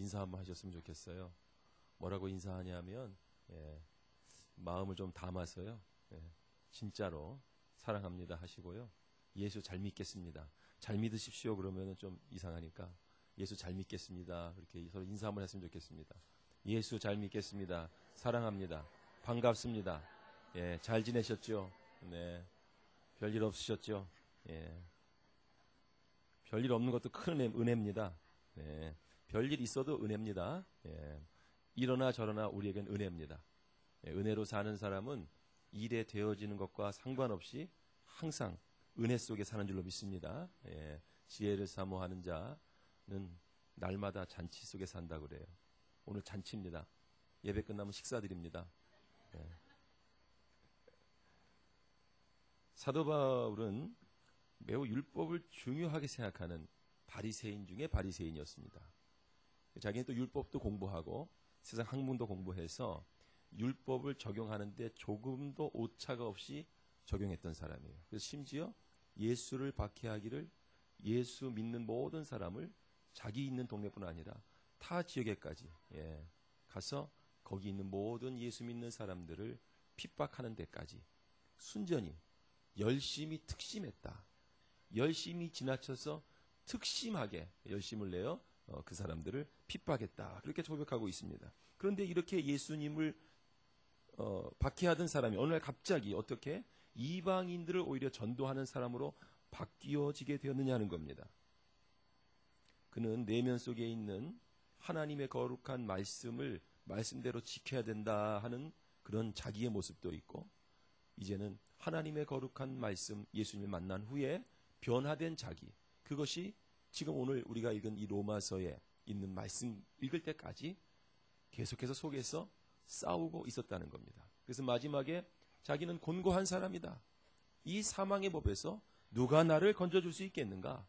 인사 한번 하셨으면 좋겠어요. 뭐라고 인사하냐면 마음을 좀 담아서요. 진짜로 사랑합니다 하시고요. 예수 잘 믿겠습니다. 잘 믿으십시오 그러면 좀 이상하니까 예수 잘 믿겠습니다. 이렇게 서로 인사 한번 했으면 좋겠습니다. 예수 잘 믿겠습니다. 사랑합니다. 반갑습니다. 잘 지내셨죠? 네. 별일 없으셨죠? 별일 없는 것도 큰 은혜입니다. 별일 있어도 은혜입니다. 이러나 저러나 우리에겐 은혜입니다. 은혜로 사는 사람은 일에 되어지는 것과 상관없이 항상 은혜 속에 사는 줄로 믿습니다. 지혜를 사모하는 자는 날마다 잔치 속에 산다 그래요. 오늘 잔치입니다. 예배 끝나면 식사드립니다. 사도 바울은 매우 율법을 중요하게 생각하는 바리새인 중에 바리새인이었습니다. 자기는 또 율법도 공부하고 세상 학문도 공부해서 율법을 적용하는데 조금도 오차가 없이 적용했던 사람이에요. 그래서 심지어 예수를 박해하기를 예수 믿는 모든 사람을 자기 있는 동네뿐 아니라 타 지역에까지 가서 거기 있는 모든 예수 믿는 사람들을 핍박하는 데까지 순전히 열심히 특심했다. 열심히 지나쳐서 특심하게 열심을 내어 그 사람들을 핍박했다. 그렇게 고백하고 있습니다. 그런데 이렇게 예수님을 박해하던 사람이 어느 날 갑자기 어떻게 이방인들을 오히려 전도하는 사람으로 바뀌어지게 되었느냐는 겁니다. 그는 내면 속에 있는 하나님의 거룩한 말씀을 말씀대로 지켜야 된다 하는 그런 자기의 모습도 있고, 이제는 하나님의 거룩한 말씀 예수님을 만난 후에 변화된 자기, 그것이 지금 오늘 우리가 읽은 이 로마서에 있는 말씀 읽을 때까지 계속해서 속에서 싸우고 있었다는 겁니다. 그래서 마지막에 자기는 곤고한 사람이다. 이 사망의 법에서 누가 나를 건져줄 수 있겠는가?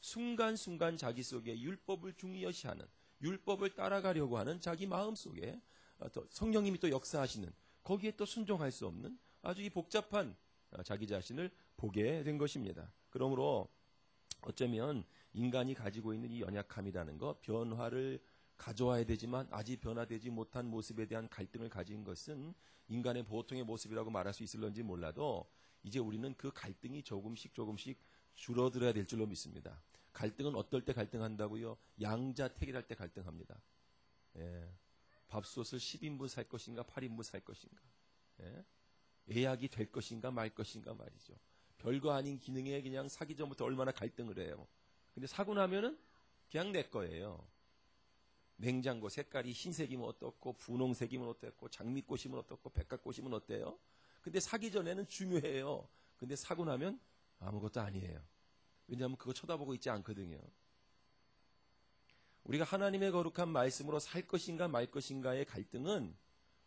순간순간 자기 속에 율법을 중요시하는, 율법을 따라가려고 하는 자기 마음 속에 성령님이 또 역사하시는, 거기에 또 순종할 수 없는 아주 이 복잡한 자기 자신을 보게 된 것입니다. 그러므로 어쩌면 인간이 가지고 있는 이 연약함이라는 것, 변화를 가져와야 되지만 아직 변화되지 못한 모습에 대한 갈등을 가진 것은 인간의 보통의 모습이라고 말할 수 있을런지 몰라도 이제 우리는 그 갈등이 조금씩 줄어들어야 될 줄로 믿습니다. 갈등은 어떨 때 갈등한다고요? 양자택일할 때 갈등합니다. 밥솥을 10인분 살 것인가 8인분 살 것인가, 예약이 될 것인가 말 것인가 말이죠. 별거 아닌 기능에 그냥 사기 전부터 얼마나 갈등을 해요. 근데 사고 나면은 그냥 내 거예요. 냉장고 색깔이 흰색이면 어떻고, 분홍색이면 어떻고, 장미꽃이면 어떻고, 백합꽃이면 어때요? 근데 사기 전에는 중요해요. 근데 사고 나면 아무것도 아니에요. 왜냐하면 그거 쳐다보고 있지 않거든요. 우리가 하나님의 거룩한 말씀으로 살 것인가 말 것인가의 갈등은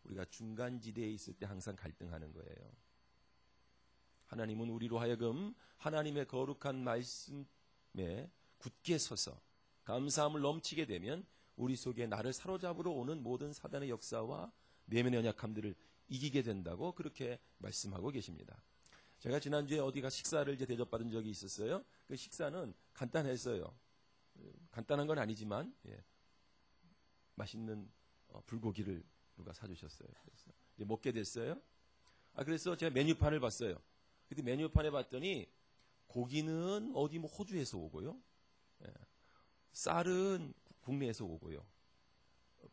우리가 중간지대에 있을 때 항상 갈등하는 거예요. 하나님은 우리로 하여금 하나님의 거룩한 말씀에 굳게 서서 감사함을 넘치게 되면 우리 속에 나를 사로잡으러 오는 모든 사단의 역사와 내면의 연약함들을 이기게 된다고 그렇게 말씀하고 계십니다. 제가 지난주에 어디가 식사를 이제 대접받은 적이 있었어요. 그 식사는 간단했어요. 간단한 건 아니지만 맛있는 불고기를 누가 사주셨어요. 그래서 이제 먹게 됐어요. 그래서 제가 메뉴판을 봤어요. 근데 메뉴판에 봤더니 고기는 어디 뭐 호주에서 오고요. 쌀은 국내에서 오고요.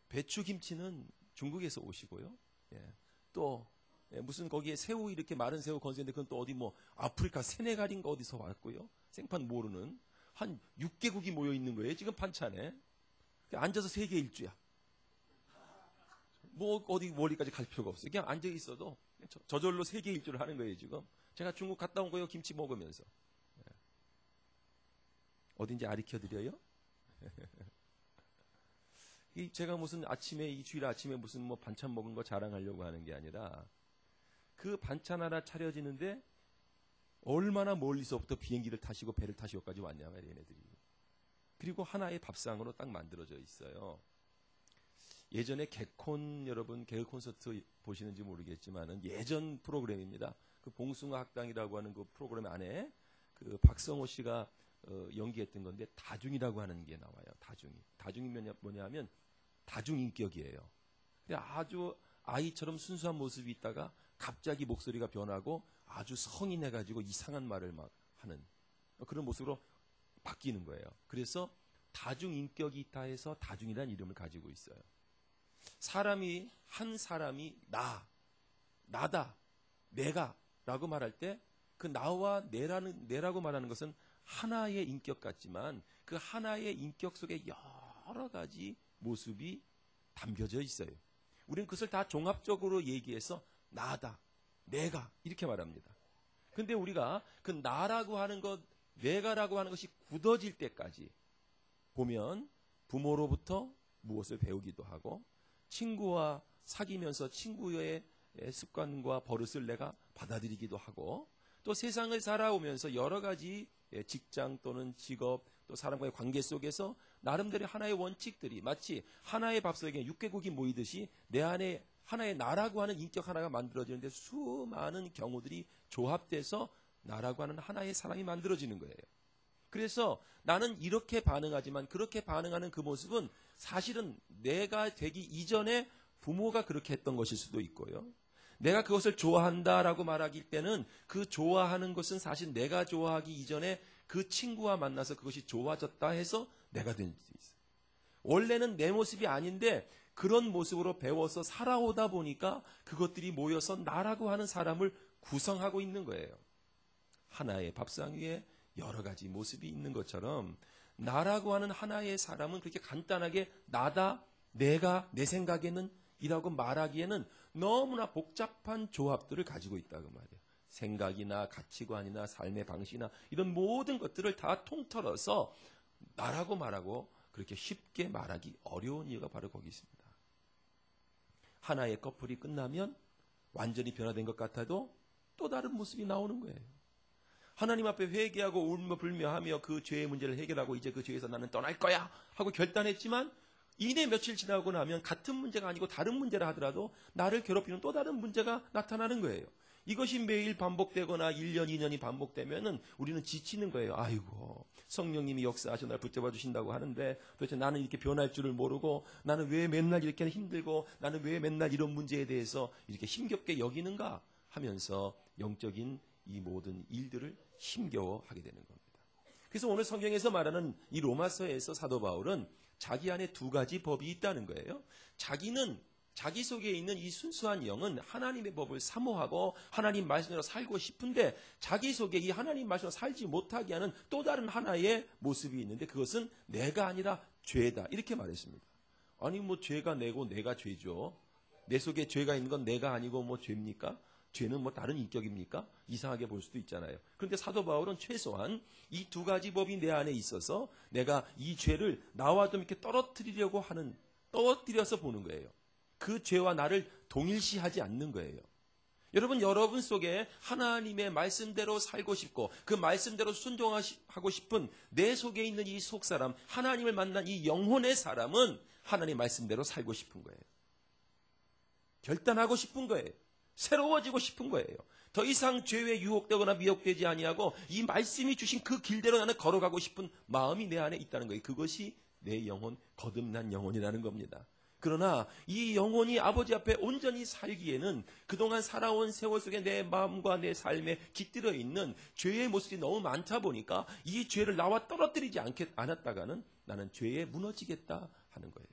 배추김치는 중국에서 오시고요. 또 무슨 거기에 새우 이렇게 마른 새우 건졌는데 그건 또 어디 뭐 아프리카 세네갈인가 어디서 왔고요. 생판 모르는 한 6개국이 모여 있는 거예요. 지금 반찬에. 앉아서 세계 일주야. 뭐 어디 멀리까지 갈 필요가 없어요. 그냥 앉아 있어도 저절로 세계 일주를 하는 거예요. 지금 제가 중국 갔다 온 거예요. 김치 먹으면서. 어딘지 가르쳐 드려요? 제가 무슨 아침에 이 주일 아침에 무슨 뭐 반찬 먹은 거 자랑하려고 하는 게 아니라 그 반찬 하나 차려지는데 얼마나 멀리서부터 비행기를 타시고 배를 타시고까지 왔냐 말이에요, 얘네들이. 그리고 하나의 밥상으로 딱 만들어져 있어요. 예전에 개콘, 여러분 개그 콘서트 보시는지 모르겠지만은 예전 프로그램입니다. 그 봉숭아 학당이라고 하는 그 프로그램 안에 그 박성호 씨가 연기했던 건데 다중이라고 하는 게 나와요. 다중이 뭐냐면 다중인격이에요. 아주 아이처럼 순수한 모습이 있다가 갑자기 목소리가 변하고 아주 성인해가지고 이상한 말을 막 하는 그런 모습으로 바뀌는 거예요. 그래서 다중인격이 있다 해서 다중이라는 이름을 가지고 있어요. 한 사람이 나다, 내가 라고 말할 때 그 나와 내라고 말하는 것은 하나의 인격 같지만 그 하나의 인격 속에 여러 가지 모습이 담겨져 있어요. 우리는 그것을 다 종합적으로 얘기해서 나다, 내가 이렇게 말합니다. 근데 우리가 그 나라고 하는 것, 내가라고 하는 것이 굳어질 때까지 보면 부모로부터 무엇을 배우기도 하고 친구와 사귀면서 친구의 습관과 버릇을 내가 받아들이기도 하고 또 세상을 살아오면서 여러 가지 직장 또는 직업 또 사람과의 관계 속에서 나름대로 하나의 원칙들이 마치 하나의 밥솥에 육개국이 모이듯이 내 안에 하나의 나라고 하는 인격 하나가 만들어지는데 수많은 경우들이 조합돼서 나라고 하는 하나의 사람이 만들어지는 거예요. 그래서 나는 이렇게 반응하지만 그렇게 반응하는 그 모습은 사실은 내가 되기 이전에 부모가 그렇게 했던 것일 수도 있고요. 내가 그것을 좋아한다라고 말하기 때는 그 좋아하는 것은 사실 내가 좋아하기 이전에 그 친구와 만나서 그것이 좋아졌다 해서 내가 된 수 있어요. 원래는 내 모습이 아닌데 그런 모습으로 배워서 살아오다 보니까 그것들이 모여서 나라고 하는 사람을 구성하고 있는 거예요. 하나의 밥상 위에 여러 가지 모습이 있는 것처럼 나라고 하는 하나의 사람은 그렇게 간단하게 나다, 내가, 내 생각에는 이라고 말하기에는 너무나 복잡한 조합들을 가지고 있다고 말이에요. 생각이나 가치관이나 삶의 방식이나 이런 모든 것들을 다 통틀어서 나라고 말하고 그렇게 쉽게 말하기 어려운 이유가 바로 거기 있습니다. 하나의 커플이 끝나면 완전히 변화된 것 같아도 또 다른 모습이 나오는 거예요. 하나님 앞에 회개하고 울며 불며하며 그 죄의 문제를 해결하고 이제 그 죄에서 나는 떠날 거야 하고 결단했지만 이내 며칠 지나고 나면 같은 문제가 아니고 다른 문제라 하더라도 나를 괴롭히는 또 다른 문제가 나타나는 거예요. 이것이 매일 반복되거나 1년, 2년이 반복되면은 우리는 지치는 거예요. 아이고, 성령님이 역사하셔 날 붙잡아 주신다고 하는데 도대체 나는 이렇게 변할 줄을 모르고 나는 왜 맨날 이렇게 힘들고 나는 왜 맨날 이런 문제에 대해서 이렇게 힘겹게 여기는가 하면서 영적인 이 모든 일들을 힘겨워하게 되는 겁니다. 그래서 오늘 성경에서 말하는 이 로마서에서 사도 바울은 자기 안에 두 가지 법이 있다는 거예요. 자기 속에 있는 이 순수한 영은 하나님의 법을 사모하고 하나님 말씀대로 살고 싶은데 자기 속에 이 하나님 말씀으로 살지 못하게 하는 또 다른 하나의 모습이 있는데 그것은 내가 아니라 죄다. 이렇게 말했습니다. 아니 뭐 죄가 내고 내가 죄죠. 내 속에 죄가 있는 건 내가 아니고 뭐 죄입니까? 죄는 뭐 다른 인격입니까? 이상하게 볼 수도 있잖아요. 그런데 사도 바울은 최소한 이 두 가지 법이 내 안에 있어서 내가 이 죄를 나와 좀 이렇게 떨어뜨려서 보는 거예요. 그 죄와 나를 동일시하지 않는 거예요. 여러분 속에 하나님의 말씀대로 살고 싶고 그 말씀대로 순종하고 싶은 내 속에 있는 이 속사람, 하나님을 만난 이 영혼의 사람은 하나님 말씀대로 살고 싶은 거예요. 결단하고 싶은 거예요. 새로워지고 싶은 거예요. 더 이상 죄에 유혹되거나 미혹되지 아니하고 이 말씀이 주신 그 길대로 나는 걸어가고 싶은 마음이 내 안에 있다는 거예요. 그것이 내 영혼, 거듭난 영혼이라는 겁니다. 그러나 이 영혼이 아버지 앞에 온전히 살기에는 그동안 살아온 세월 속에 내 마음과 내 삶에 깃들어 있는 죄의 모습이 너무 많다 보니까 이 죄를 나와 떨어뜨리지 않았다가는 나는 죄에 무너지겠다 하는 거예요.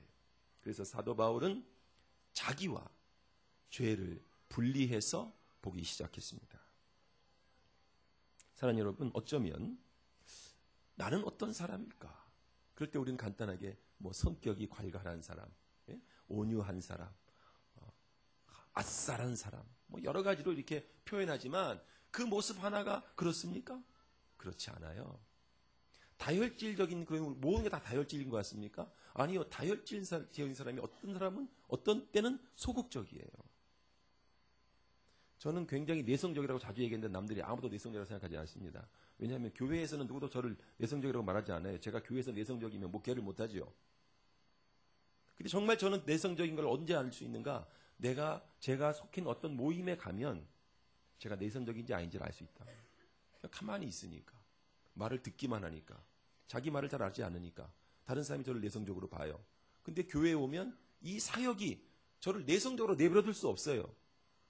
그래서 사도 바울은 자기와 죄를 분리해서 보기 시작했습니다. 사랑하는 여러분, 어쩌면 나는 어떤 사람일까? 그럴 때 우리는 간단하게 뭐 성격이 괄괄한 사람, 온유한 사람, 아싸란 사람, 뭐 여러 가지로 이렇게 표현하지만 그 모습 하나가 그렇습니까? 그렇지 않아요. 다혈질적인 그런 모든 게 다 다혈질인 것 같습니까? 아니요. 다혈질적인 사람이 어떤 사람은 어떤 때는 소극적이에요. 저는 굉장히 내성적이라고 자주 얘기했는데 남들이 아무도 내성적이라고 생각하지 않습니다. 왜냐하면 교회에서는 누구도 저를 내성적이라고 말하지 않아요. 제가 교회에서 내성적이면 목회를 못하죠. 근데 정말 저는 내성적인 걸 언제 알 수 있는가? 제가 속한 어떤 모임에 가면 제가 내성적인지 아닌지를 알 수 있다. 가만히 있으니까. 말을 듣기만 하니까, 자기 말을 잘 알지 않으니까 다른 사람이 저를 내성적으로 봐요. 근데 교회에 오면 이 사역이 저를 내성적으로 내버려둘 수 없어요.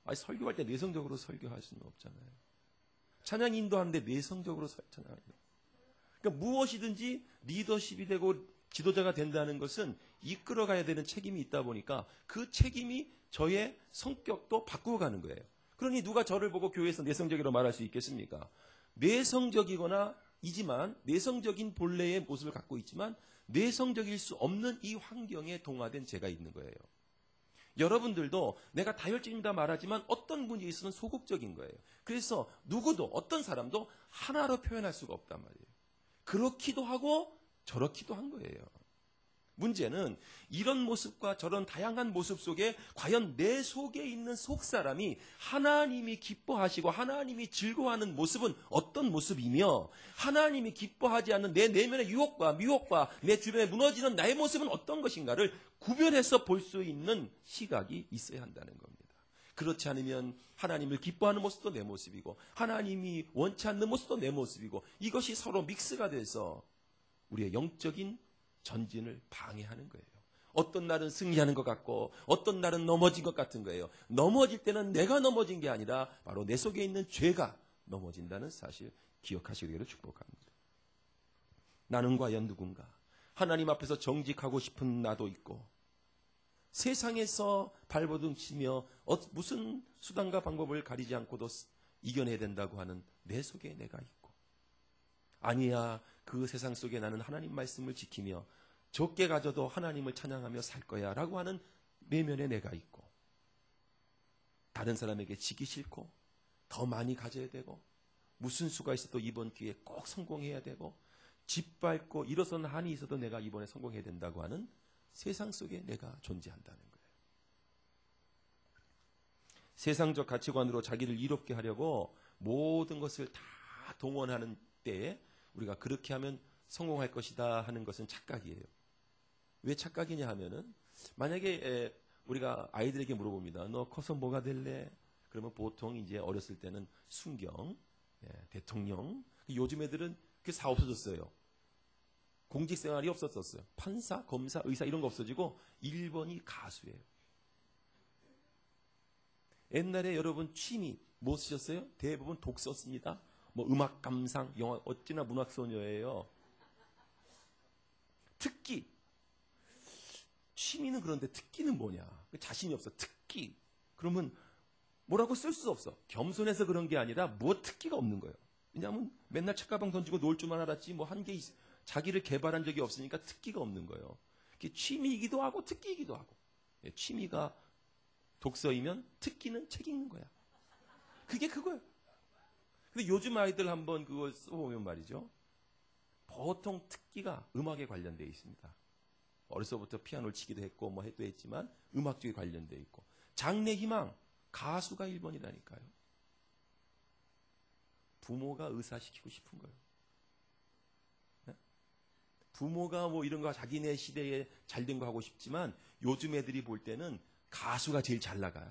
아니, 설교할 때 내성적으로 설교할 수는 없잖아요. 찬양 인도하는데 내성적으로 찬양해요. 그러니까 무엇이든지 리더십이 되고 지도자가 된다는 것은 이끌어가야 되는 책임이 있다 보니까 그 책임이 저의 성격도 바꾸어 가는 거예요. 그러니 누가 저를 보고 교회에서 내성적이라고 말할 수 있겠습니까? 내성적이거나 이지만 내성적인 본래의 모습을 갖고 있지만 내성적일 수 없는 이 환경에 동화된 제가 있는 거예요. 여러분들도 내가 다혈질이다 말하지만 어떤 분이 있으면 소극적인 거예요. 그래서 누구도 어떤 사람도 하나로 표현할 수가 없단 말이에요. 그렇기도 하고 저렇기도 한 거예요. 문제는 이런 모습과 저런 다양한 모습 속에 과연 내 속에 있는 속사람이 하나님이 기뻐하시고 하나님이 즐거워하는 모습은 어떤 모습이며 하나님이 기뻐하지 않는 내 내면의 유혹과 미혹과 내 주변에 무너지는 나의 모습은 어떤 것인가를 구별해서 볼 수 있는 시각이 있어야 한다는 겁니다. 그렇지 않으면 하나님을 기뻐하는 모습도 내 모습이고 하나님이 원치 않는 모습도 내 모습이고 이것이 서로 믹스가 돼서 우리의 영적인 전진을 방해하는 거예요. 어떤 날은 승리하는 것 같고 어떤 날은 넘어진 것 같은 거예요. 넘어질 때는 내가 넘어진 게 아니라 바로 내 속에 있는 죄가 넘어진다는 사실 기억하시기를 축복합니다. 나는 과연 누군가? 하나님 앞에서 정직하고 싶은 나도 있고 세상에서 발버둥 치며 무슨 수단과 방법을 가리지 않고도 이겨내야 된다고 하는 내 속에 내가 있고 아니야, 그 세상 속에 나는 하나님 말씀을 지키며 적게 가져도 하나님을 찬양하며 살 거야 라고 하는 내면에 내가 있고 다른 사람에게 지기 싫고 더 많이 가져야 되고 무슨 수가 있어도 이번 기회에 꼭 성공해야 되고 짓밟고 일어서는 한이 있어도 내가 이번에 성공해야 된다고 하는 세상 속에 내가 존재한다는 거예요. 세상적 가치관으로 자기를 이롭게 하려고 모든 것을 다 동원하는 때에 우리가 그렇게 하면 성공할 것이다 하는 것은 착각이에요. 왜 착각이냐 하면은 만약에 우리가 아이들에게 물어봅니다. 너 커서 뭐가 될래? 그러면 보통 이제 어렸을 때는 순경, 대통령. 요즘 애들은 그게 다 없어졌어요. 공직 생활이 없었었어요. 판사, 검사, 의사 이런 거 없어지고 1번이 가수예요. 옛날에 여러분 취미 뭐 쓰셨어요? 대부분 독 썼습니다. 뭐 음악 감상, 영화 어찌나 문학 소녀예요. 특기. 취미는 그런데 특기는 뭐냐? 자신이 없어. 특기. 그러면 뭐라고 쓸 수 없어. 겸손해서 그런 게 아니라 뭐 특기가 없는 거예요. 왜냐하면 맨날 책가방 던지고 놀 줄만 알았지 뭐 한 게 자기를 개발한 적이 없으니까 특기가 없는 거예요. 취미이기도 하고 특기이기도 하고. 취미가 독서이면 특기는 책 읽는 거야. 그게 그거예요. 근데 요즘 아이들 한번 그거 써보면 말이죠. 보통 특기가 음악에 관련되어 있습니다. 어려서부터 피아노를 치기도 했고 뭐 해도 했지만 음악 쪽에 관련되어 있고 장래 희망 가수가 1번이라니까요. 부모가 의사시키고 싶은 거예요. 네? 부모가 뭐 이런 거 자기네 시대에 잘된 거 하고 싶지만 요즘 애들이 볼 때는 가수가 제일 잘 나가요.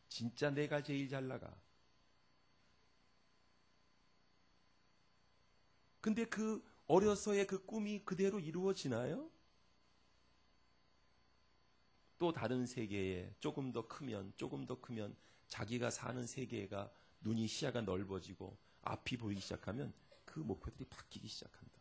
진짜 내가 제일 잘 나가. 근데 그 어려서의 그 꿈이 그대로 이루어지나요? 또 다른 세계에 조금 더 크면 자기가 사는 세계가 눈이 시야가 넓어지고 앞이 보이기 시작하면 그 목표들이 바뀌기 시작한다.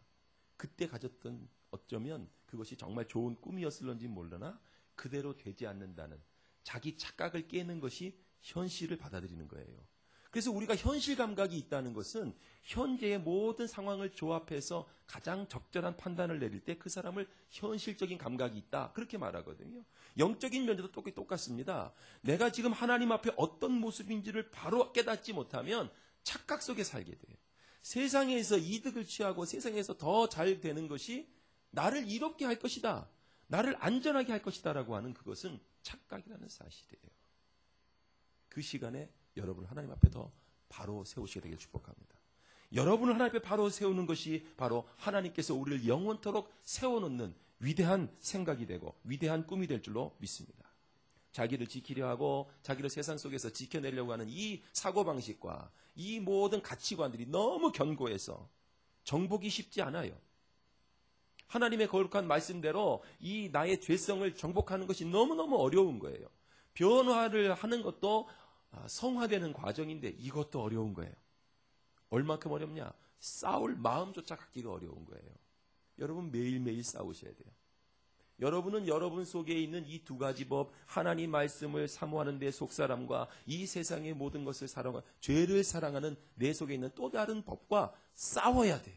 그때 가졌던 어쩌면 그것이 정말 좋은 꿈이었을런지 몰라나 그대로 되지 않는다는 자기 착각을 깨는 것이 현실을 받아들이는 거예요. 그래서 우리가 현실 감각이 있다는 것은 현재의 모든 상황을 조합해서 가장 적절한 판단을 내릴 때 그 사람을 현실적인 감각이 있다. 그렇게 말하거든요. 영적인 면에도 똑같습니다. 내가 지금 하나님 앞에 어떤 모습인지를 바로 깨닫지 못하면 착각 속에 살게 돼요. 세상에서 이득을 취하고 세상에서 더 잘 되는 것이 나를 이롭게 할 것이다. 나를 안전하게 할 것이다 라고 하는 그것은 착각이라는 사실이에요. 그 시간에 여러분을 하나님 앞에 더 바로 세우시게 되길 축복합니다. 여러분을 하나님 앞에 바로 세우는 것이 바로 하나님께서 우리를 영원토록 세워놓는 위대한 생각이 되고 위대한 꿈이 될 줄로 믿습니다. 자기를 지키려 하고 자기를 세상 속에서 지켜내려고 하는 이 사고방식과 이 모든 가치관들이 너무 견고해서 정복이 쉽지 않아요. 하나님의 거룩한 말씀대로 이 나의 죄성을 정복하는 것이 너무너무 어려운 거예요. 변화를 하는 것도 성화되는 과정인데 이것도 어려운 거예요. 얼마큼 어렵냐? 싸울 마음조차 갖기가 어려운 거예요. 여러분 매일매일 싸우셔야 돼요. 여러분은 여러분 속에 있는 이 두 가지 법, 하나님 말씀을 사모하는 내 속사람과 이 세상의 모든 것을 사랑하는, 죄를 사랑하는 내 속에 있는 또 다른 법과 싸워야 돼요.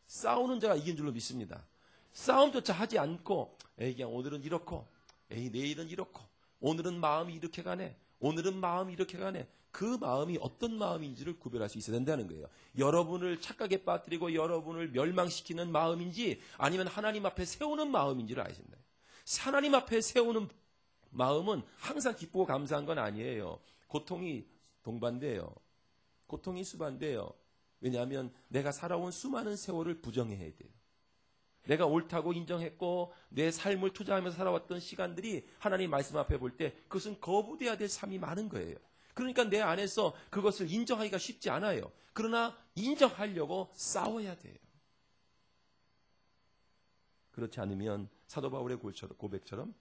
싸우는 자가 이긴 줄로 믿습니다. 싸움조차 하지 않고 그냥 오늘은 이렇고 내일은 이렇고 오늘은 마음이 이렇게 가네, 오늘은 마음이 이렇게 가네, 그 마음이 어떤 마음인지를 구별할 수 있어야 된다는 거예요. 여러분을 착각에 빠뜨리고 여러분을 멸망시키는 마음인지 아니면 하나님 앞에 세우는 마음인지를 아셔야 된다. 하나님 앞에 세우는 마음은 항상 기쁘고 감사한 건 아니에요. 고통이 동반돼요. 고통이 수반돼요. 왜냐하면 내가 살아온 수많은 세월을 부정해야 돼요. 내가 옳다고 인정했고 내 삶을 투자하면서 살아왔던 시간들이 하나님 말씀 앞에 볼 때 그것은 거부돼야 될 삶이 많은 거예요. 그러니까 내 안에서 그것을 인정하기가 쉽지 않아요. 그러나 인정하려고 싸워야 돼요. 그렇지 않으면 사도 바울의 고백처럼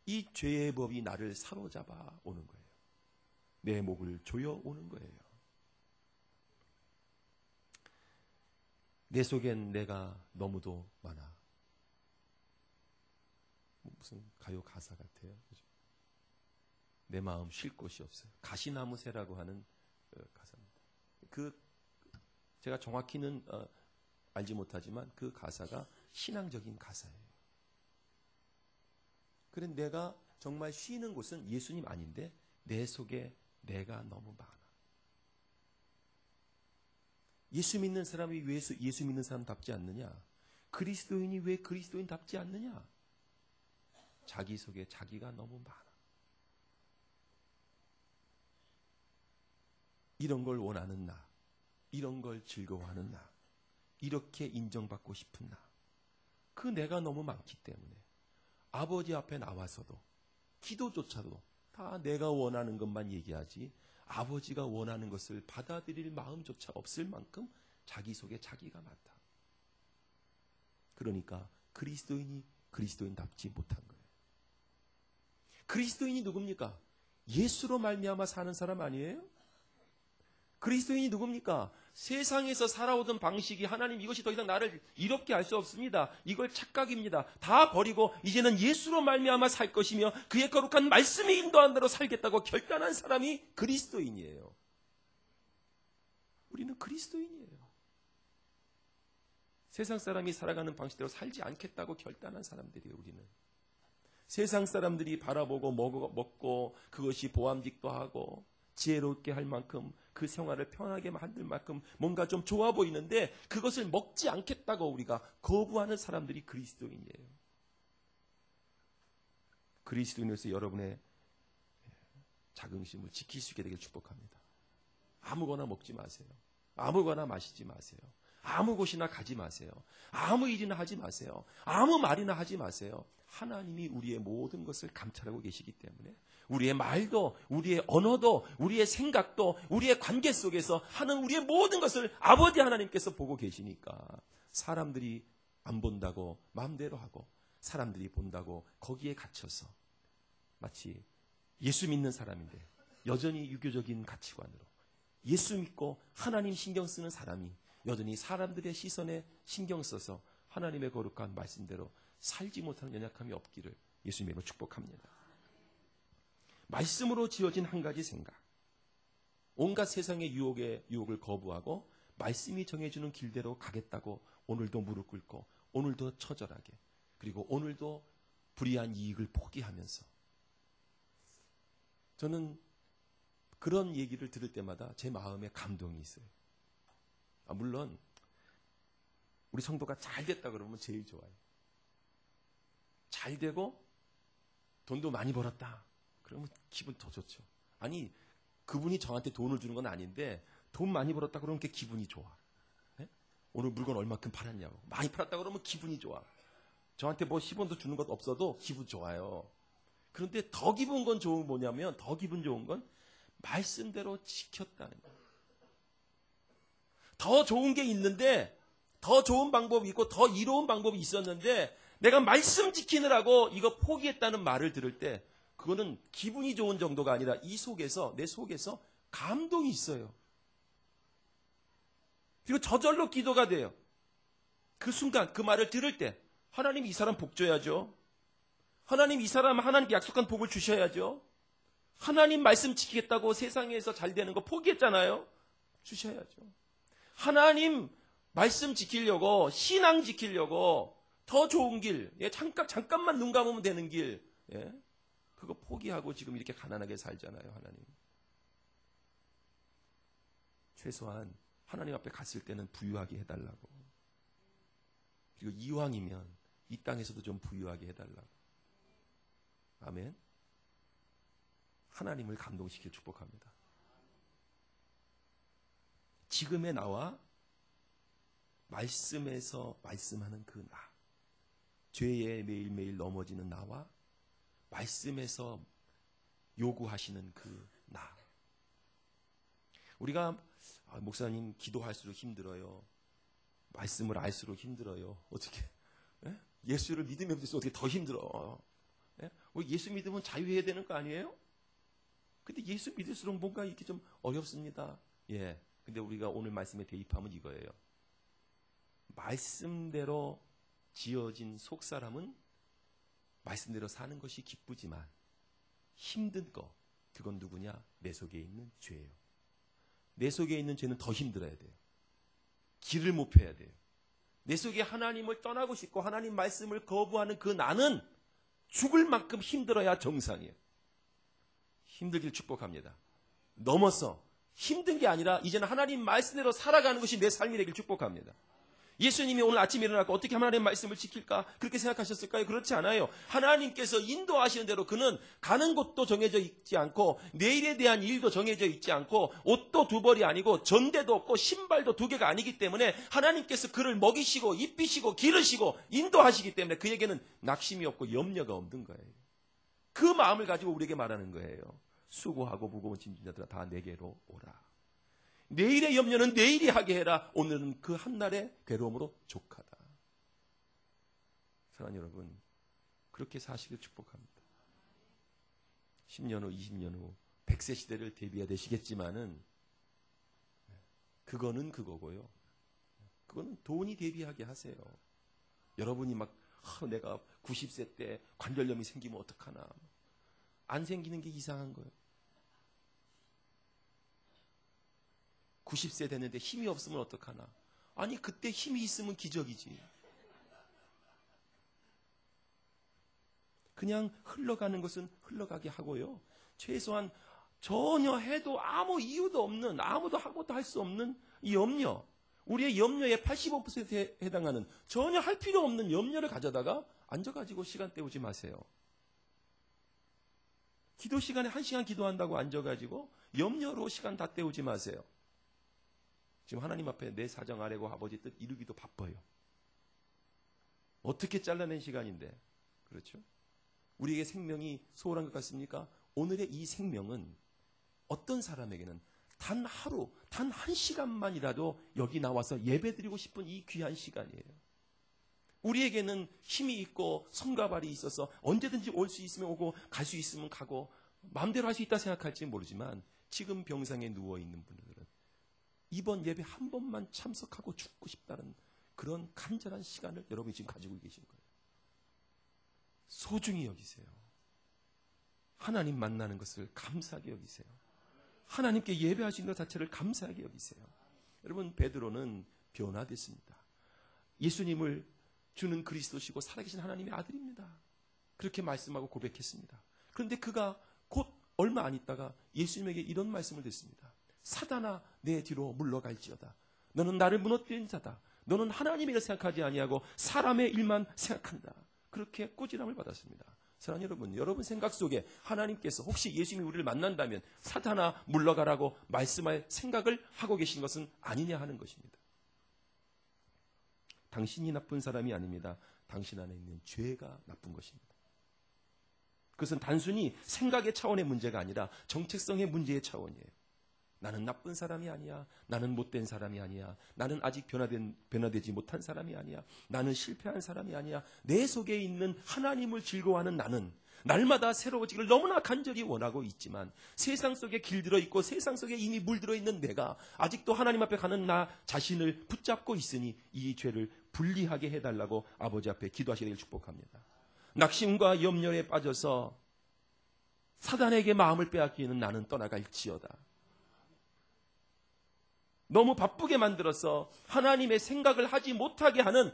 이 죄의 법이 나를 사로잡아 오는 거예요. 내 목을 조여 오는 거예요. 내 속엔 내가 너무도 많아. 무슨 가요 가사 같아요. 그죠? 내 마음 쉴 곳이 없어요. 가시나무새라고 하는 가사입니다. 제가 정확히는 알지 못하지만 그 가사가 신앙적인 가사예요. 그런데 내가 정말 쉬는 곳은 예수님 아닌데 내 속에 내가 너무 많아. 예수 믿는 사람이 왜 예수 믿는 사람답지 않느냐? 그리스도인이 왜 그리스도인답지 않느냐? 자기 속에 자기가 너무 많아. 이런 걸 원하는 나, 이런 걸 즐거워하는 나, 이렇게 인정받고 싶은 나, 그 내가 너무 많기 때문에 아버지 앞에 나와서도 기도조차도 다 내가 원하는 것만 얘기하지 아버지가 원하는 것을 받아들일 마음조차 없을 만큼 자기 속에 자기가 많다. 그러니까 그리스도인이 그리스도인답지 못한 거예요. 그리스도인이 누굽니까? 예수로 말미암아 사는 사람 아니에요? 그리스도인이 누굽니까? 세상에서 살아오던 방식이 하나님 이것이 더 이상 나를 이롭게 할 수 없습니다. 이걸 착각입니다. 다 버리고 이제는 예수로 말미암아 살 것이며 그의 거룩한 말씀이 인도한 대로 살겠다고 결단한 사람이 그리스도인이에요. 우리는 그리스도인이에요. 세상 사람이 살아가는 방식대로 살지 않겠다고 결단한 사람들이에요. 우리는. 세상 사람들이 바라보고 먹고 그것이 보암직도 하고 지혜롭게 할 만큼 그 생활을 편하게 만들 만큼 뭔가 좀 좋아 보이는데 그것을 먹지 않겠다고 우리가 거부하는 사람들이 그리스도인이에요. 그리스도인으로서 여러분의 자긍심을 지킬 수 있게 되길 축복합니다. 아무거나 먹지 마세요. 아무거나 마시지 마세요. 아무 곳이나 가지 마세요. 아무 일이나 하지 마세요. 아무 말이나 하지 마세요. 하나님이 우리의 모든 것을 감찰하고 계시기 때문에 우리의 말도, 우리의 언어도, 우리의 생각도, 우리의 관계 속에서 하는 우리의 모든 것을 아버지 하나님께서 보고 계시니까 사람들이 안 본다고 마음대로 하고 사람들이 본다고 거기에 갇혀서 마치 예수 믿는 사람인데 여전히 유교적인 가치관으로 예수 믿고 하나님 신경 쓰는 사람이 여전히 사람들의 시선에 신경 써서 하나님의 거룩한 말씀대로 살지 못하는 연약함이 없기를 예수님으로 축복합니다. 말씀으로 지어진 한 가지 생각. 온갖 세상의 유혹을 거부하고 말씀이 정해주는 길대로 가겠다고 오늘도 무릎 꿇고 오늘도 처절하게 그리고 오늘도 불이한 이익을 포기하면서 저는 그런 얘기를 들을 때마다 제 마음에 감동이 있어요. 물론 우리 성도가 잘 됐다 그러면 제일 좋아요. 잘 되고 돈도 많이 벌었다. 그러면 기분 더 좋죠. 아니 그분이 저한테 돈을 주는 건 아닌데 돈 많이 벌었다 그러면 그게 기분이 좋아. 네? 오늘 물건 얼마큼 팔았냐고. 많이 팔았다 그러면 기분이 좋아. 저한테 뭐 10원도 주는 것 없어도 기분 좋아요. 그런데 더 기분 건 좋은 뭐냐면 더 기분 좋은 건 말씀대로 지켰다는 거예요. 더 좋은 게 있는데 더 좋은 방법이 있고 더 이로운 방법이 있었는데 내가 말씀 지키느라고 이거 포기했다는 말을 들을 때 그거는 기분이 좋은 정도가 아니라 이 속에서, 내 속에서 감동이 있어요. 그리고 저절로 기도가 돼요. 그 순간 그 말을 들을 때 하나님 이 사람 복 줘야죠. 하나님 이 사람 하나님 약속한 복을 주셔야죠. 하나님 말씀 지키겠다고 세상에서 잘 되는 거 포기했잖아요. 주셔야죠. 하나님 말씀 지키려고, 신앙 지키려고 더 좋은 길, 잠깐만 눈 감으면 되는 길, 그거 포기하고 지금 이렇게 가난하게 살잖아요. 하나님. 최소한 하나님 앞에 갔을 때는 부유하게 해달라고. 그리고 이왕이면 이 땅에서도 좀 부유하게 해달라고. 아멘. 하나님을 감동시켜 축복합니다. 지금의 나와 말씀에서 말씀하는 그 나, 죄에 매일매일 넘어지는 나와 말씀에서 요구하시는 그 나. 우리가 목사님 기도할수록 힘들어요. 말씀을 알수록 힘들어요. 어떻게? 예수를 믿으면 믿을수록 어떻게 더 힘들어? 예수 믿으면 자유해야 되는 거 아니에요? 근데 예수 믿을수록 뭔가 이렇게 좀 어렵습니다. 근데 우리가 오늘 말씀에 대입하면 이거예요. 말씀대로 지어진 속사람은 말씀대로 사는 것이 기쁘지만 힘든 거, 그건 누구냐? 내 속에 있는 죄예요. 내 속에 있는 죄는 더 힘들어야 돼요. 길을 못 펴야 돼요. 내 속에 하나님을 떠나고 싶고 하나님 말씀을 거부하는 그 나는 죽을 만큼 힘들어야 정상이에요. 힘들길 축복합니다. 넘어서 힘든 게 아니라 이제는 하나님 말씀대로 살아가는 것이 내 삶이 되길 축복합니다. 예수님이 오늘 아침에 일어나고 어떻게 하나님의 말씀을 지킬까? 그렇게 생각하셨을까요? 그렇지 않아요. 하나님께서 인도하시는 대로 그는 가는 곳도 정해져 있지 않고 내일에 대한 일도 정해져 있지 않고 옷도 두 벌이 아니고 전대도 없고 신발도 두 개가 아니기 때문에 하나님께서 그를 먹이시고 입히시고 기르시고 인도하시기 때문에 그에게는 낙심이 없고 염려가 없는 거예요. 그 마음을 가지고 우리에게 말하는 거예요. 수고하고 무거운 짐진 자들아 다 내게로 오라. 내일의 염려는 내일이 하게 해라. 오늘은 그 한날의 괴로움으로 족하다. 사랑하는 여러분, 그렇게 사시길 축복합니다. 10년 후, 20년 후 100세 시대를 대비해야 되시겠지만은 그거는 그거고요. 그거는 돈이 대비하게 하세요. 여러분이 막 내가 90세 때 관절염이 생기면 어떡하나. 안 생기는 게 이상한 거예요. 90세 됐는데 힘이 없으면 어떡하나. 아니 그때 힘이 있으면 기적이지. 그냥 흘러가는 것은 흘러가게 하고요. 최소한 전혀 해도 아무 이유도 없는, 아무도 할 수 없는 이 염려, 우리의 염려의 85%에 해당하는 전혀 할 필요 없는 염려를 가져다가 앉아가지고 시간 때우지 마세요. 기도 시간에 1시간 기도한다고 앉아가지고 염려로 시간 다 때우지 마세요. 지금 하나님 앞에 내 사정 아뢰고 아버지 뜻 이루기도 바빠요. 어떻게 잘라낸 시간인데. 그렇죠? 우리에게 생명이 소홀한 것 같습니까? 오늘의 이 생명은 어떤 사람에게는 단 하루, 단 1시간만이라도 여기 나와서 예배드리고 싶은 이 귀한 시간이에요. 우리에게는 힘이 있고 성과 발이 있어서 언제든지 올 수 있으면 오고 갈 수 있으면 가고 마음대로 할 수 있다 생각할지 모르지만 지금 병상에 누워있는 분들은 이번 예배 한 번만 참석하고 죽고 싶다는 그런 간절한 시간을 여러분이 지금 가지고 계신 거예요. 소중히 여기세요. 하나님 만나는 것을 감사하게 여기세요. 하나님께 예배하시는 것 자체를 감사하게 여기세요. 여러분, 베드로는 변화됐습니다. 예수님을 주는 그리스도시고 살아계신 하나님의 아들입니다. 그렇게 말씀하고 고백했습니다. 그런데 그가 곧 얼마 안 있다가 예수님에게 이런 말씀을 듣습니다. 사단아 내 뒤로 물러갈지어다. 너는 나를 무너뜨린 자다. 너는 하나님의 일을 생각하지 아니하고 사람의 일만 생각한다. 그렇게 꾸지람을 받았습니다. 사랑하는 여러분, 여러분 생각 속에 하나님께서 혹시 예수님이 우리를 만난다면 사단아 물러가라고 말씀할 생각을 하고 계신 것은 아니냐 하는 것입니다. 당신이 나쁜 사람이 아닙니다. 당신 안에 있는 죄가 나쁜 것입니다. 그것은 단순히 생각의 차원의 문제가 아니라 정체성의 문제의 차원이에요. 나는 나쁜 사람이 아니야. 나는 못된 사람이 아니야. 나는 아직 변화되지 못한 사람이 아니야. 나는 실패한 사람이 아니야. 내 속에 있는 하나님을 즐거워하는 나는 날마다 새로워지기를 너무나 간절히 원하고 있지만 세상 속에 길들어 있고 세상 속에 이미 물들어 있는 내가 아직도 하나님 앞에 가는 나 자신을 붙잡고 있으니 이 죄를 분리하게 해달라고 아버지 앞에 기도하시기를 축복합니다. 낙심과 염려에 빠져서 사단에게 마음을 빼앗기는 나는 떠나갈지어다. 너무 바쁘게 만들어서 하나님의 생각을 하지 못하게 하는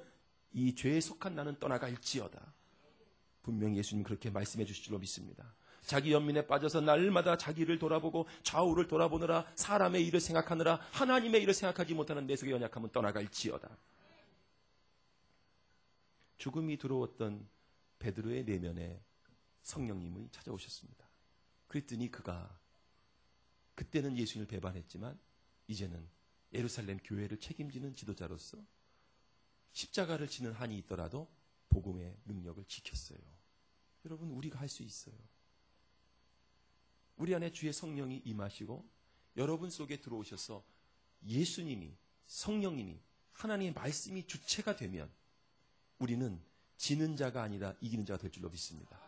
이 죄에 속한 나는 떠나갈지어다. 분명히 예수님 그렇게 말씀해 주실 줄로 믿습니다. 자기 연민에 빠져서 날마다 자기를 돌아보고 좌우를 돌아보느라 사람의 일을 생각하느라 하나님의 일을 생각하지 못하는 내 속의 연약함은 떠나갈지어다. 죽음이 들어왔던 베드로의 내면에 성령님이 찾아오셨습니다. 그랬더니 그가 그때는 예수님을 배반했지만 이제는 예루살렘 교회를 책임지는 지도자로서 십자가를 지는 한이 있더라도 복음의 능력을 지켰어요. 여러분, 우리가 할 수 있어요. 우리 안에 주의 성령이 임하시고 여러분 속에 들어오셔서 예수님이, 성령님이, 하나님의 말씀이 주체가 되면 우리는 지는 자가 아니라 이기는 자가 될 줄로 믿습니다.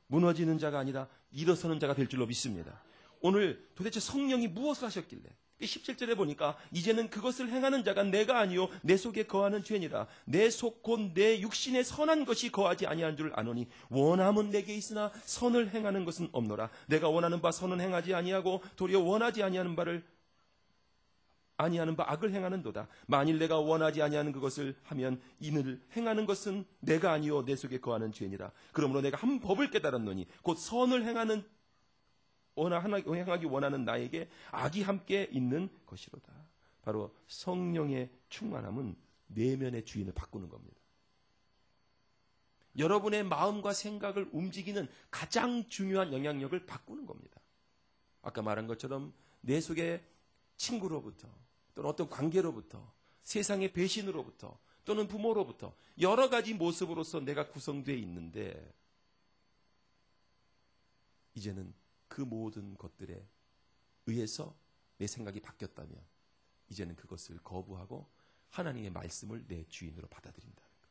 무너지는 자가 아니라 일어서는 자가 될 줄로 믿습니다. 오늘 도대체 성령이 무엇을 하셨길래 17절에 보니까 이제는 그것을 행하는 자가 내가 아니요 내 속에 거하는 죄니라. 내 속 곧 내 육신에 선한 것이 거하지 아니한 줄 아노니 원함은 내게 있으나 선을 행하는 것은 없노라. 내가 원하는 바 선은 행하지 아니하고 도리어 원하지 아니하는 바 악을 행하는도다. 만일 내가 원하지 아니하는 그것을 하면 이를 행하는 것은 내가 아니요 내 속에 거하는 죄니라. 그러므로 내가 한 법을 깨달았노니 곧 선을 행하기 원하는 나에게 악이 함께 있는 것이로다. 바로 성령의 충만함은 내면의 주인을 바꾸는 겁니다. 여러분의 마음과 생각을 움직이는 가장 중요한 영향력을 바꾸는 겁니다. 아까 말한 것처럼 내 속에 친구로부터 또는 어떤 관계로부터 세상의 배신으로부터 또는 부모로부터 여러 가지 모습으로서 내가 구성되어 있는데 이제는 그 모든 것들에 의해서 내 생각이 바뀌었다면 이제는 그것을 거부하고 하나님의 말씀을 내 주인으로 받아들인다는 거예요.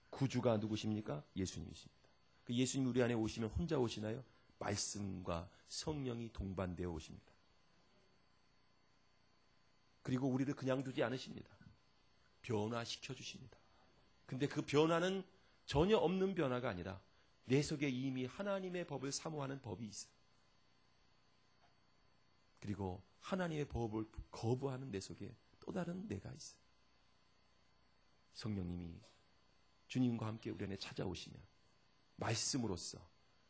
구주가 누구십니까? 예수님이십니다. 그 예수님 우리 안에 오시면 혼자 오시나요? 말씀과 성령이 동반되어 오십니다. 그리고 우리를 그냥 두지 않으십니다. 변화시켜 주십니다. 근데 그 변화는 전혀 없는 변화가 아니라 내 속에 이미 하나님의 법을 사모하는 법이 있어요. 그리고 하나님의 법을 거부하는 내 속에 또 다른 내가 있어요. 성령님이 주님과 함께 우리 안에 찾아오시면 말씀으로써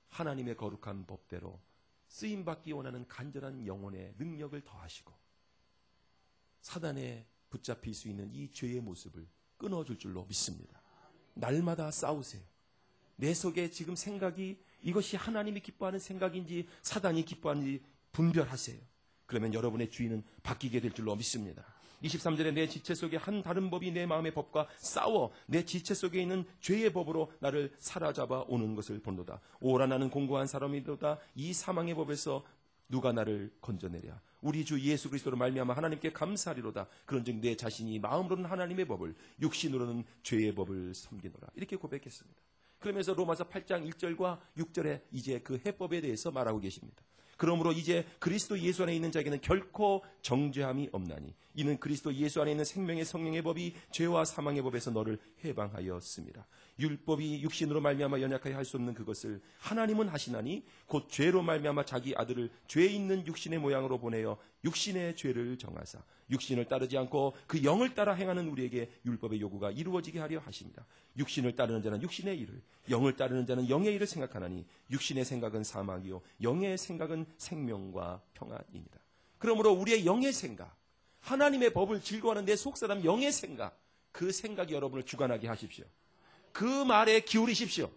하나님의 거룩한 법대로 쓰임받기 원하는 간절한 영혼의 능력을 더하시고 사단에 붙잡힐 수 있는 이 죄의 모습을 끊어줄 줄로 믿습니다. 날마다 싸우세요. 내 속에 지금 생각이 이것이 하나님이 기뻐하는 생각인지 사단이 기뻐하는지 분별하세요. 그러면 여러분의 주인은 바뀌게 될 줄로 믿습니다. 23절에 내 지체 속에 한 다른 법이 내 마음의 법과 싸워 내 지체 속에 있는 죄의 법으로 나를 사로잡아 오는 것을 본도다. 오라 나는 공고한 사람이로다. 이 사망의 법에서 누가 나를 건져내랴. 우리 주 예수 그리스도로 말미암아 하나님께 감사하리로다. 그런즉 내 자신이 마음으로는 하나님의 법을 육신으로는 죄의 법을 섬기노라. 이렇게 고백했습니다. 그러면서 로마서 8장 1절과 6절에 이제 그 해법에 대해서 말하고 계십니다. 그러므로 이제 그리스도 예수 안에 있는 자에게는 결코 정죄함이 없나니 이는 그리스도 예수 안에 있는 생명의 성령의 법이 죄와 사망의 법에서 너를 해방하였습니다. 율법이 육신으로 말미암아 연약하게 할 수 없는 그것을 하나님은 하시나니 곧 죄로 말미암아 자기 아들을 죄 있는 육신의 모양으로 보내어 육신의 죄를 정하사 육신을 따르지 않고 그 영을 따라 행하는 우리에게 율법의 요구가 이루어지게 하려 하십니다. 육신을 따르는 자는 육신의 일을, 영을 따르는 자는 영의 일을 생각하나니 육신의 생각은 사망이요 영의 생각은 생명과 평안이니라. 그러므로 우리의 영의 생각, 하나님의 법을 즐거워하는 내 속사람 영의 생각, 그 생각이 여러분을 주관하게 하십시오. 그 말에 기울이십시오.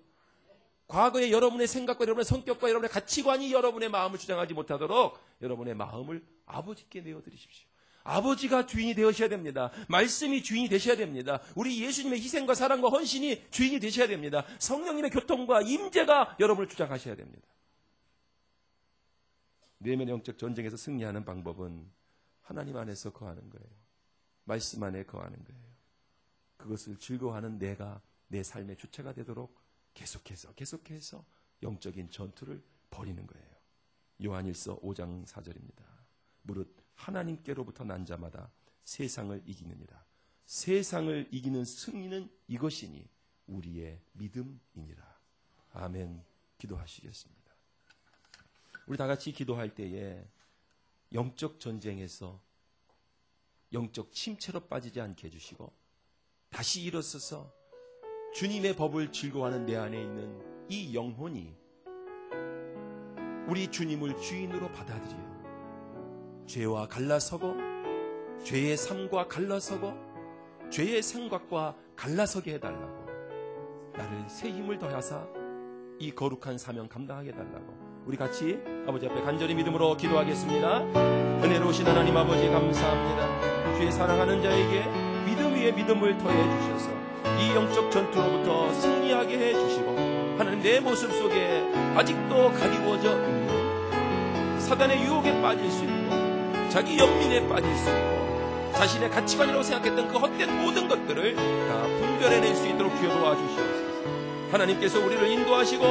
과거에 여러분의 생각과 여러분의 성격과 여러분의 가치관이 여러분의 마음을 주장하지 못하도록 여러분의 마음을 아버지께 내어드리십시오. 아버지가 주인이 되셔야 됩니다. 말씀이 주인이 되셔야 됩니다. 우리 예수님의 희생과 사랑과 헌신이 주인이 되셔야 됩니다. 성령님의 교통과 임재가 여러분을 주장하셔야 됩니다. 내면의 영적 전쟁에서 승리하는 방법은 하나님 안에서 거하는 거예요. 말씀 안에 거하는 거예요. 그것을 즐거워하는 내가 내 삶의 주체가 되도록 계속해서 영적인 전투를 벌이는 거예요. 요한일서 5장 4절입니다. 무릇 하나님께로부터 난 자마다 세상을 이기느니라. 세상을 이기는 승리는 이것이니 우리의 믿음이니라. 아멘. 기도하시겠습니다. 우리 다 같이 기도할 때에 영적 전쟁에서 영적 침체로 빠지지 않게 해주시고 다시 일어서서 주님의 법을 즐거워하는 내 안에 있는 이 영혼이 우리 주님을 주인으로 받아들여요. 죄와 갈라서고 죄의 삶과 갈라서고 죄의 생각과 갈라서게 해달라고, 나를 새 힘을 더하사 이 거룩한 사명 감당하게 해달라고 우리 같이 아버지 앞에 간절히 믿음으로 기도하겠습니다. 은혜로우신 하나님 아버지 감사합니다. 주의 사랑하는 자에게 믿음 위에 믿음을 더해 주셔서 이 영적 전투로부터 승리하게 해 주시고, 하나님 내 모습 속에 아직도 가리워져 있는 사단의 유혹에 빠질 수 있고 자기 연민에 빠질 수 있고 자신의 가치관이라고 생각했던 그 헛된 모든 것들을 다 분별해낼 수 있도록 주여 도와주시옵소서. 하나님께서 우리를 인도하시고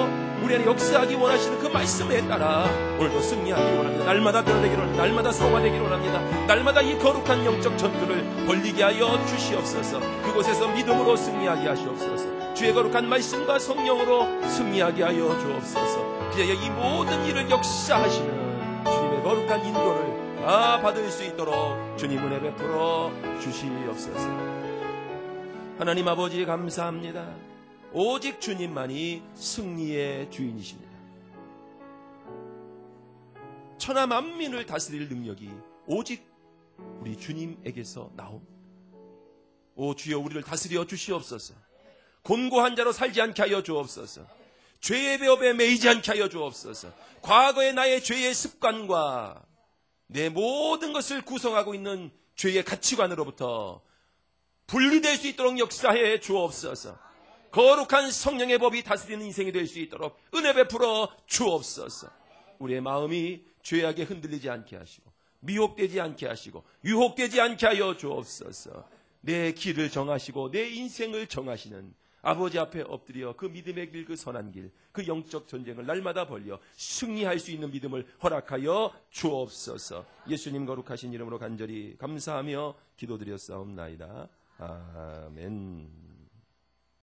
우리 안에 역사하기 원하시는 그 말씀에 따라 오늘도 승리하기를 원합니다. 날마다 변화되기를 원합니다. 날마다 성화되기를 원합니다. 날마다 이 거룩한 영적 전투를 벌리게 하여 주시옵소서. 그곳에서 믿음으로 승리하게 하시옵소서. 주의 거룩한 말씀과 성령으로 승리하게 하여 주옵소서. 그저의 이 모든 일을 역사하시는 주님의 거룩한 인도를 다 받을 수 있도록 주님 은혜 베풀어 주시옵소서. 하나님 아버지 감사합니다. 오직 주님만이 승리의 주인이십니다. 천하 만민을 다스릴 능력이 오직 우리 주님에게서 나옵니다. 오 주여, 우리를 다스려 주시옵소서. 곤고한 자로 살지 않게 하여 주옵소서. 죄의 배업에 매이지 않게 하여 주옵소서. 과거의 나의 죄의 습관과 내 모든 것을 구성하고 있는 죄의 가치관으로부터 분리될 수 있도록 역사해 주옵소서. 거룩한 성령의 법이 다스리는 인생이 될 수 있도록 은혜 베풀어 주옵소서. 우리의 마음이 죄악에 흔들리지 않게 하시고 미혹되지 않게 하시고 유혹되지 않게 하여 주옵소서. 내 길을 정하시고 내 인생을 정하시는 아버지 앞에 엎드려 그 믿음의 길, 그 선한 길, 그 영적 전쟁을 날마다 벌려 승리할 수 있는 믿음을 허락하여 주옵소서. 예수님 거룩하신 이름으로 간절히 감사하며 기도드렸사옵나이다. 아멘.